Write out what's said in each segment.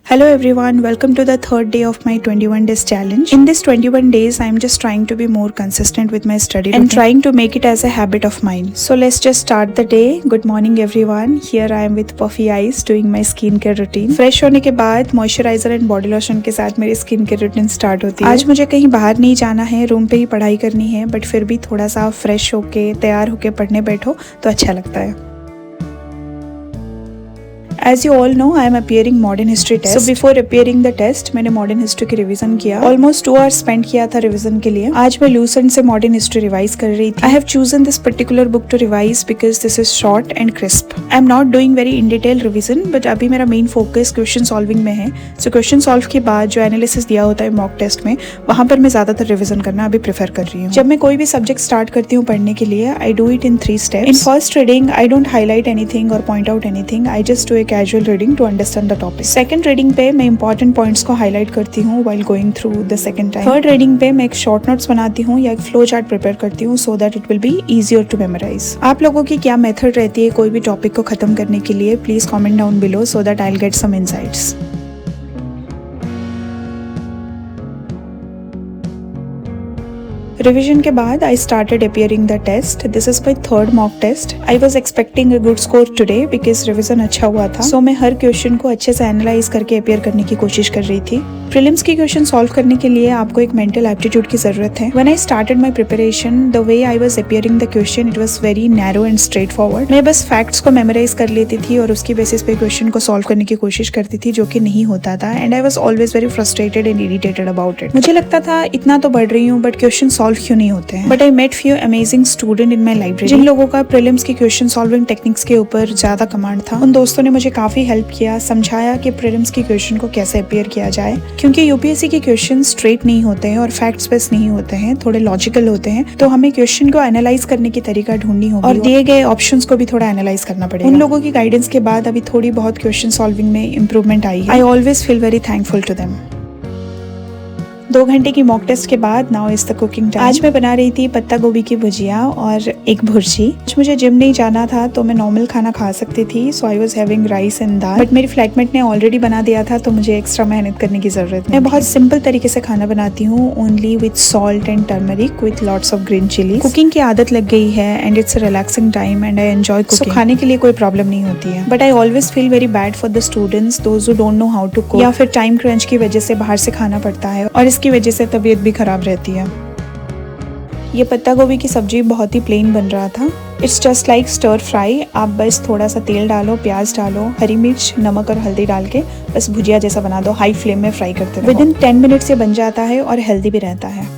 Hello everyone, welcome to the third day of my 21 days challenge. In this 21 days, I am just trying to be more consistent with my study and trying to make it as a habit of mine. So let's just start the day. Good morning everyone. Here I am with puffy eyes doing my skin care routine. Fresh होने के बाद moisturiser and body lotion के साथ मेरी skin care routine start होती है। आज मुझे कहीं बाहर नहीं जाना है, रूम पे ही पढ़ाई करनी है, बट फिर भी थोड़ा सा फ्रेश होके तैयार होके पढ़ने बैठो तो अच्छा लगता है। As you all know, I am appearing modern history test. So before appearing the test, मैंने modern history की रिवीजन किया। Almost 2 hours spend किया था रिवीजन के लिए। आज मैं लूसेंट से modern history रिवाइज कर रही थी। I have chosen this particular book to revise because this is short and crisp. I am not doing very in detail revision, but अभी मेरा main focus question solving में है। So question solve के बाद जो analysis दिया होता है mock test में, वहाँ पर मैं ज्यादातर रिवीजन करना अभी प्रेफर कर रही हूँ। जब मैं कोई भी सब्जेक्ट स्टार्ट करती हूँ पढ़ने के लिए, I do it in 3 steps. In first reading, I don't highlight anything or point out anything. I just do a casual reading to understand the topic. Second reading पे मैं important points को highlight करती हूँ while going through the second time. Third reading पे मैं एक short notes बनाती हूँ या एक flow chart prepare करती हूँ so that it will be easier to memorize. आप लोगों की क्या method रहती है कोई भी topic को खत्म करने के लिए? Please comment down below so that I'll get some insights. Revision के बाद I started appearing the test. This is my third mock test. I was expecting a good score today because revision अच्छा हुआ था. So मैं हर question को अच्छे से analyse करके अपेयर करने की कोशिश कर रही थी. प्रीलिम्स की क्वेश्चन सॉल्व करने के लिए आपको एक मेंटल एप्टीट्यूड की जरूरत है. When I started my preparation, the way I was appearing the question, it was very narrow and straightforward. मैं बस फैक्ट्स को मेमोराइज कर लेती थी और उसकी बेसिस पे क्वेश्चन को सॉल्व करने की कोशिश करती थी, जो कि नहीं होता था. And I was always very frustrated and irritated about it. मुझे लगता था इतना तो पढ़ रही हूँ बट क्वेश्चन सॉल्व क्यों नहीं होते हैं. But I met few amazing student in my library जिन लोगों का प्रीलिम्स की क्वेश्चन सॉल्विंग टेक्निक्स के ऊपर ज्यादा कमांड था. उन दोस्तों ने मुझे काफी हेल्प किया, समझाया कि प्रीलिम्स की क्वेश्चन को कैसे अपेयर किया जाए, क्योंकि यूपीएससी के क्वेश्चन स्ट्रेट नहीं होते हैं और फैक्ट्स बेस्ड नहीं होते हैं, थोड़े लॉजिकल होते हैं. तो हमें क्वेश्चन को एनालाइज करने की तरीका ढूंढनी होगी और दिए गए ऑप्शंस को भी थोड़ा एनालाइज करना पड़ेगा. उन लोगों की गाइडेंस के बाद अभी थोड़ी बहुत क्वेश्चन सॉल्विंग में इंप्रूवमेंट आई है. I always feel very thankful to them. 2 घंटे की मॉक टेस्ट के बाद now is the cooking time. आज मैं बना रही थी पत्ता गोभी की भुजिया और एक भुर्जी. मुझे जिम नहीं जाना था तो मैं नॉर्मल खाना खा सकती थी, so I was having rice and dal. But मेरी फ्लैटमेट ने ऑलरेडी बना दिया था तो मुझे एक्स्ट्रा मेहनत करने की जरूरत नहीं. मैं बहुत सिंपल तरीके से खाना बनाती हूँ, only with salt and turmeric with lots of green chillies. Cooking की आदत लग गई है and it's a relaxing time and I enjoy cooking. खाने के लिए कोई प्रॉब्लम नहीं होती है. But I always feel very bad for the students those who don't know how to cook, या फिर टाइम क्रंच की वजह से बाहर से खाना पड़ता है और इसकी वजह से तबीयत भी खराब रहती है. ये पत्ता गोभी की सब्जी बहुत ही प्लेन बन रहा था. It's just like stir fry. आप बस थोड़ा सा तेल डालो, प्याज डालो, हरी मिर्च, नमक और हल्दी डाल के बस भुजिया जैसा बना दो. हाई फ्लेम में फ्राई करते रहो. विदिन 10 मिनट्स ये बन जाता है और हेल्दी भी रहता है.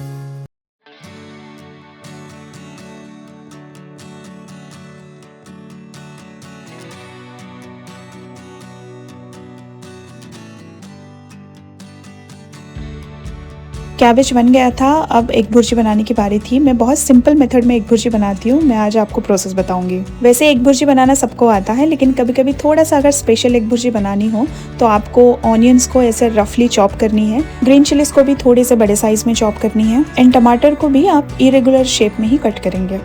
कैबेज बन गया था. अब एक भुर्जी बनाने की बारी थी. मैं बहुत सिंपल मेथड में एक भुर्जी बनाती हूँ. मैं आज आपको प्रोसेस बताऊंगी. वैसे एक भुर्जी बनाना सबको आता है, लेकिन कभी कभी थोड़ा सा अगर स्पेशल एक भुर्जी बनानी हो तो आपको ऑनियंस को ऐसे रफली चॉप करनी है, ग्रीन चिलीज को भी थोड़े से बड़े साइज में चॉप करनी है एंड टमाटर को भी आप इरेगुलर शेप में ही कट करेंगे.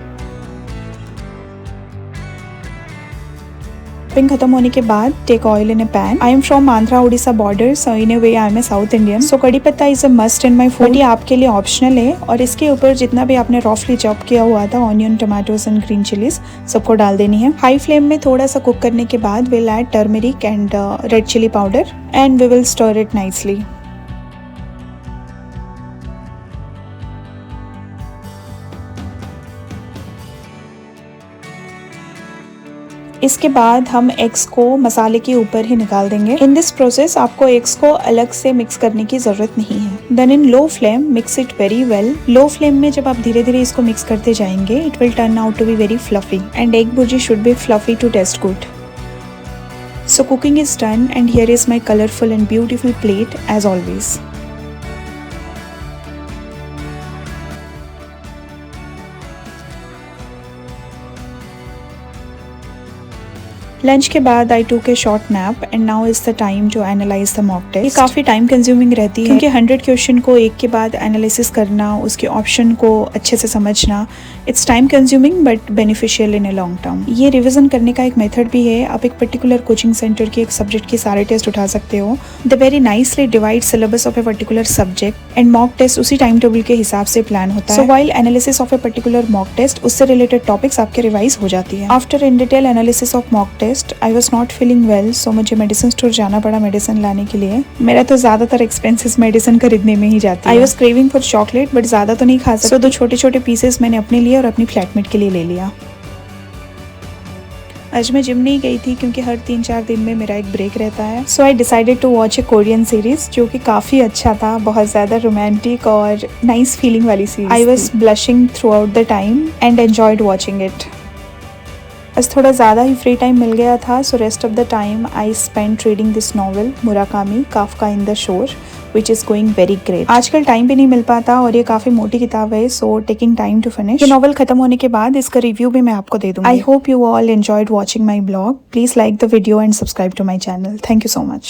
चॉपिंग खत्म होने के बाद take oil in a pan. I am from Andhra Odisha border, so in a way I am a South Indian. So kadi patta is a must in my food. ये आपके लिए ऑप्शनल है और इसके ऊपर जितना भी आपने रफली चॉप किया हुआ था onion, tomatoes and green chillies सबको डाल देनी है. हाई फ्लेम में थोड़ा सा कुक करने के बाद will add turmeric and red chilli powder and we will stir it nicely. इसके बाद हम एग्स को मसाले के ऊपर ही निकाल देंगे. इन दिस प्रोसेस आपको एग्स को अलग से मिक्स करने की जरूरत नहीं है. Then in low flame mix it very well. Low flame में जब आप धीरे धीरे इसको मिक्स करते जाएंगे, it will turn out to be very fluffy and egg bhurji should be fluffy to taste good. So cooking is done and here is my colorful and beautiful plate as always. Lunch के बाद I took a short nap and now is the time to analyse the mock test. ये काफी time consuming रहती है क्योंकि 100 question को एक के बाद एनालिसिस करना, उसके ऑप्शन को अच्छे से समझना, it's time consuming but beneficial in a long term. ये रिविजन करने का एक मेथड भी है। आप एक पर्टिकुलर कोचिंग सेंटर के एक सब्जेक्ट के सारे टेस्ट उठा सकते हो। The very nicely divide syllabus of a particular subject and mock test उसी टाइम टेबल के हिसाब से प्लान होता है। So while analysis of a particular mock test, उससे रिलेटेड टॉपिक्स आपके रिवाइज हो जाती है। After in detail analysis of mock test I was not feeling well, so मुझे मेडिसिन स्टोर जाना पड़ा मेडिसिन लाने के लिए। मेरा तो ज्यादातर एक्सपेंसेस मेडिसिन खरीदने में ही जाती है। I was craving for chocolate but ज्यादा तो नहीं खा सकती, सो 2 छोटे छोटे पीसेस मैंने अपने लिए और अपनी फ्लैटमेट के लिए ले लिया। आज मैं जिम नहीं गई थी क्योंकि हर 3-4 दिन में मेरा एक ब्रेक रहता है। So I decided to watch a Korean series जो कि काफ़ी अच्छा था, बहुत ज़्यादा रोमांटिक और नाइस फीलिंग वाली series. I was blushing throughout the time and enjoyed watching it. बस थोड़ा ज़्यादा ही फ्री टाइम मिल गया था, so rest of the time I spend reading this novel Murakami Kafka in the shore which is going very great. आजकल time भी नहीं मिल पाता और ये काफ़ी मोटी किताब है, so taking time to finish. ये नॉवल खत्म होने के बाद इसका रिव्यू भी मैं आपको दे दूँगी। I hope you all enjoyed watching my blog. Please like the video and subscribe to my channel. Thank you so much.